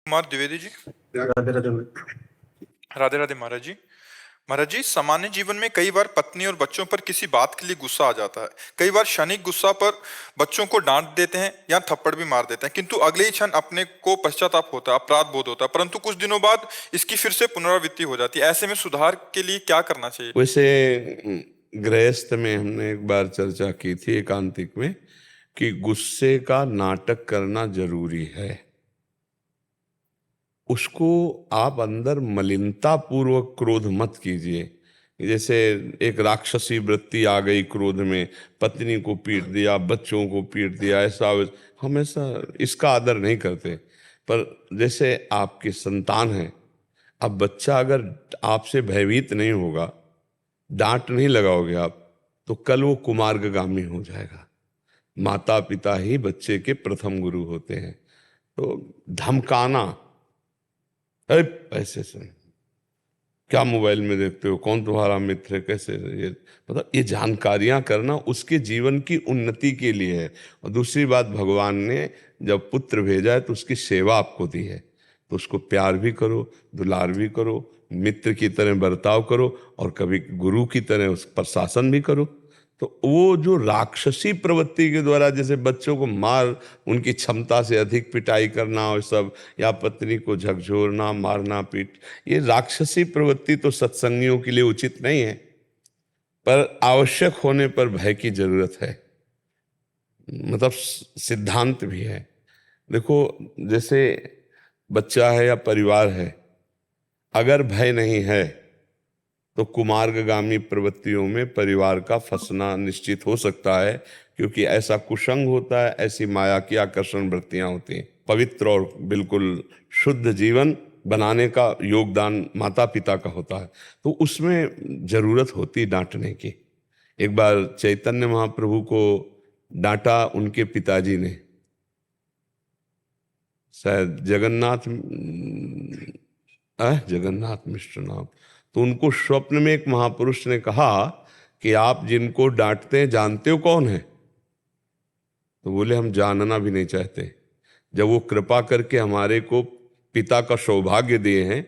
कुमार द्विवेदी जी। राधे राधे। राधे राधे महाराज जी। महाराज जी, सामान्य जीवन में कई बार पत्नी और बच्चों पर किसी बात के लिए गुस्सा आ जाता है। कई बार क्षणिक गुस्सा पर बच्चों को डांट देते हैं या थप्पड़ भी मार देते हैं, किंतु अगले ही क्षण अपने को पश्चाताप होता है, अपराध बोध होता है, परंतु कुछ दिनों बाद इसकी फिर से पुनरावृत्ति हो जाती है। ऐसे में सुधार के लिए क्या करना चाहिए? वैसे गृहस्थ में हमने एक बार चर्चा की थी एकांतिक में कि गुस्से का नाटक करना जरूरी है। उसको आप अंदर मलिनता पूर्वक क्रोध मत कीजिए। जैसे एक राक्षसी वृत्ति आ गई क्रोध में, पत्नी को पीट दिया, बच्चों को पीट दिया, ऐसा हमेशा इसका आदर नहीं करते। पर जैसे आपकी संतान है, अब बच्चा अगर आपसे भयभीत नहीं होगा, डांट नहीं लगाओगे आप, तो कल वो कुमार्गगामी हो जाएगा। माता पिता ही बच्चे के प्रथम गुरु होते हैं। तो धमकाना, अरे ऐसे से क्या मोबाइल में देखते हो, कौन तुम्हारा मित्र है, कैसे, ये मतलब ये जानकारियां करना उसके जीवन की उन्नति के लिए है। और दूसरी बात, भगवान ने जब पुत्र भेजा है तो उसकी सेवा आपको दी है, तो उसको प्यार भी करो, दुलार भी करो, मित्र की तरह बर्ताव करो और कभी गुरु की तरह उस पर शासन भी करो। तो वो जो राक्षसी प्रवृत्ति के द्वारा जैसे बच्चों को मार, उनकी क्षमता से अधिक पिटाई करना और सब, या पत्नी को झकझोरना, मारना, पीट, ये राक्षसी प्रवृत्ति तो सत्संगियों के लिए उचित नहीं है। पर आवश्यक होने पर भय की जरूरत है, मतलब सिद्धांत भी है। देखो, जैसे बच्चा है या परिवार है, अगर भय नहीं है तो कुमार्गगामी प्रवृत्तियों में परिवार का फंसना निश्चित हो सकता है, क्योंकि ऐसा कुसंग होता है, ऐसी माया की आकर्षण वृत्तियां होती हैं। पवित्र और बिल्कुल शुद्ध जीवन बनाने का योगदान माता पिता का होता है, तो उसमें जरूरत होती डांटने की। एक बार चैतन्य महाप्रभु को डांटा उनके पिताजी ने, शायद जगन्नाथ मिश्र नाम। तो उनको स्वप्न में एक महापुरुष ने कहा कि आप जिनको डांटते हैं जानते हो कौन है? तो बोले हम जानना भी नहीं चाहते। जब वो कृपा करके हमारे को पिता का सौभाग्य दिए हैं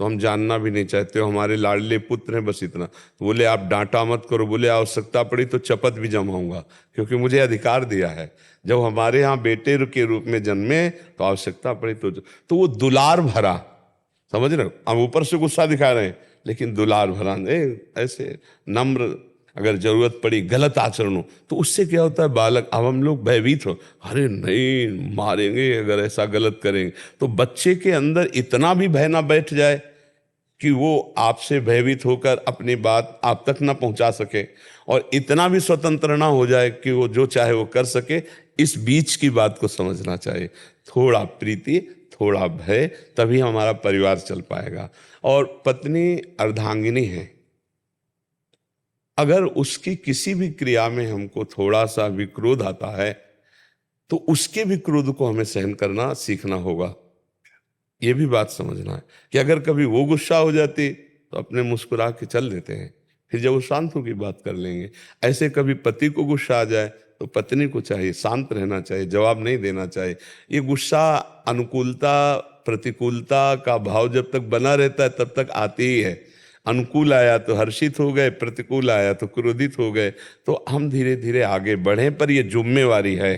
तो हम जानना भी नहीं चाहते हो, हमारे लाडले पुत्र हैं, बस इतना। तो बोले आप डांटा मत करो, बोले आवश्यकता पड़ी तो चपत भी जमाऊंगा, क्योंकि मुझे अधिकार दिया है। जब हमारे यहाँ बेटे के रूप में जन्मे तो आवश्यकता पड़ी तो वो दुलार भरा, समझ रहे हो, हम ऊपर से गुस्सा दिखा रहे हैं लेकिन दुलार भरा, ऐसे नम्र, अगर जरूरत पड़ी गलत आचरण हो तो उससे क्या होता है, बालक, अब हम लोग भयभीत हो, अरे नहीं मारेंगे अगर ऐसा गलत करेंगे, तो बच्चे के अंदर इतना भी भय ना बैठ जाए कि वो आपसे भयभीत होकर अपनी बात आप तक ना पहुंचा सके, और इतना भी स्वतंत्र ना हो जाए कि वो जो चाहे वो कर सके। इस बीच की बात को समझना चाहिए, थोड़ा प्रीति, थोड़ा भय, तभी हमारा परिवार चल पाएगा। और पत्नी अर्धांगिनी है, अगर उसकी किसी भी क्रिया में हमको थोड़ा सा भी क्रोध आता है तो उसके भी क्रोध को हमें सहन करना सीखना होगा। ये भी बात समझना है कि अगर कभी वो गुस्सा हो जाती तो अपने मुस्कुरा के चल देते हैं, फिर जब वो शांत होकर बात कर लेंगे। ऐसे कभी पति को गुस्सा आ जाए तो पत्नी को चाहिए शांत रहना चाहिए, जवाब नहीं देना चाहिए। ये गुस्सा अनुकूलता प्रतिकूलता का भाव जब तक बना रहता है तब तक आती ही है। अनुकूल आया तो हर्षित हो गए, प्रतिकूल आया तो क्रोधित हो गए। तो हम धीरे धीरे आगे बढ़े, पर यह जिम्मेवारी है।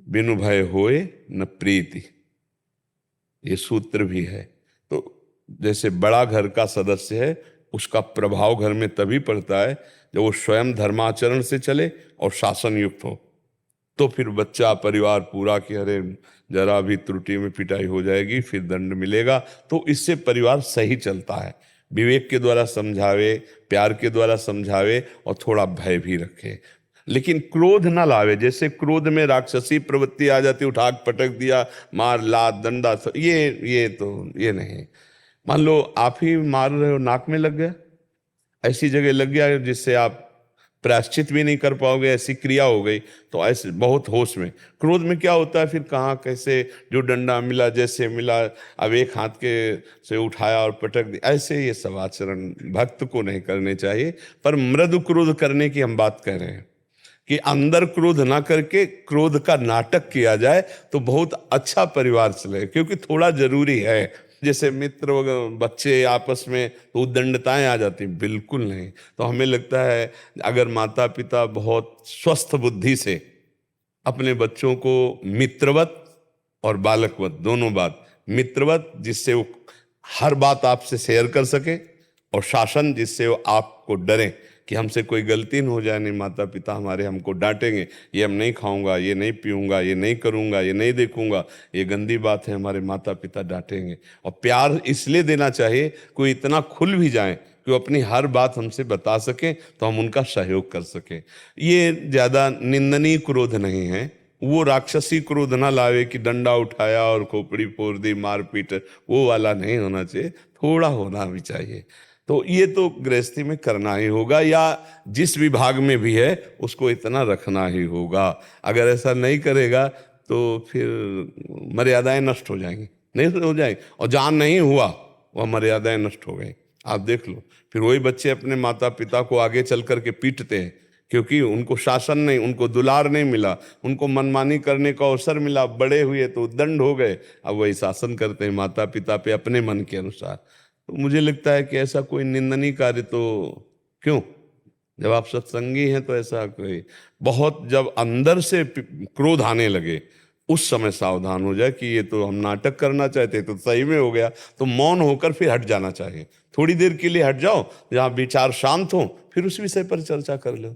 बिनु भय होए न प्रीति, ये सूत्र भी है। तो जैसे बड़ा घर का सदस्य है, उसका प्रभाव घर में तभी पड़ता है जब वो स्वयं धर्माचरण से चले और शासन युक्त हो। तो फिर बच्चा, परिवार पूरा कि अरे जरा भी त्रुटि में पिटाई हो जाएगी, फिर दंड मिलेगा, तो इससे परिवार सही चलता है। विवेक के द्वारा समझावे, प्यार के द्वारा समझावे और थोड़ा भय भी रखे, लेकिन क्रोध ना लावे। जैसे क्रोध में राक्षसी प्रवृत्ति आ जाती, उठा पटक दिया, मार लात दंडा, ये नहीं। मान लो आप ही मार रहे हो, नाक में लग गया, ऐसी जगह लग गया जिससे आप प्रायश्चित भी नहीं कर पाओगे, ऐसी क्रिया हो गई, तो ऐसे बहुत होश में। क्रोध में क्या होता है फिर, कहाँ कैसे, जो डंडा मिला जैसे मिला, अब एक हाथ के से उठाया और पटक दिया, ऐसे ये सब आचरण भक्त को नहीं करने चाहिए। पर मृदु क्रोध करने की हम बात कह रहे हैं कि अंदर क्रोध ना करके क्रोध का नाटक किया जाए तो बहुत अच्छा परिवार चले, क्योंकि थोड़ा जरूरी है। जैसे मित्र वगैरह बच्चे आपस में तो उद्दंडताएं आ जाती, बिल्कुल नहीं। तो हमें लगता है अगर माता पिता बहुत स्वस्थ बुद्धि से अपने बच्चों को मित्रवत और बालकवत दोनों बात, मित्रवत जिससे वो हर बात आपसे शेयर कर सके, और शासन जिससे वो आपको डरे कि हमसे कोई गलती न हो जाए, नहीं माता पिता हमारे हमको डांटेंगे, ये हम नहीं खाऊंगा, ये नहीं पीऊंगा, ये नहीं करूंगा, ये नहीं देखूंगा, ये गंदी बात है, हमारे माता पिता डांटेंगे। और प्यार इसलिए देना चाहिए कोई इतना खुल भी जाए कि वो अपनी हर बात हमसे बता सके तो हम उनका सहयोग कर सके। ये ज्यादा निंदनीय क्रोध नहीं है, वो राक्षसी क्रोध ना लावे कि डंडा उठाया और खोपड़ी फोड़ दी, मारपीट, वो वाला नहीं होना चाहिए, थोड़ा होना भी चाहिए। तो ये तो गृहस्थी में करना ही होगा, या जिस विभाग में भी है उसको इतना रखना ही होगा। अगर ऐसा नहीं करेगा तो फिर मर्यादाएं नष्ट हो जाएंगी, नहीं हो जाएंगी, और जहाँ नहीं हुआ वह मर्यादाएं नष्ट हो गई। आप देख लो, फिर वही बच्चे अपने माता पिता को आगे चल करके पीटते हैं, क्योंकि उनको शासन नहीं, उनको दुलार नहीं मिला, उनको मनमानी करने का अवसर मिला, बड़े हुए तो दंड हो गए, अब वही शासन करते हैं माता पिता पे अपने मन के अनुसार। तो मुझे लगता है कि ऐसा कोई निंदनीय कार्य तो क्यों, जब आप सत्संगी हैं तो ऐसा कोई, बहुत जब अंदर से क्रोध आने लगे उस समय सावधान हो जाए कि ये तो हम नाटक करना चाहते तो सही में हो गया, तो मौन होकर फिर हट जाना चाहिए। थोड़ी देर के लिए हट जाओ, जहाँ विचार शांत हो, फिर उस विषय पर चर्चा कर लो।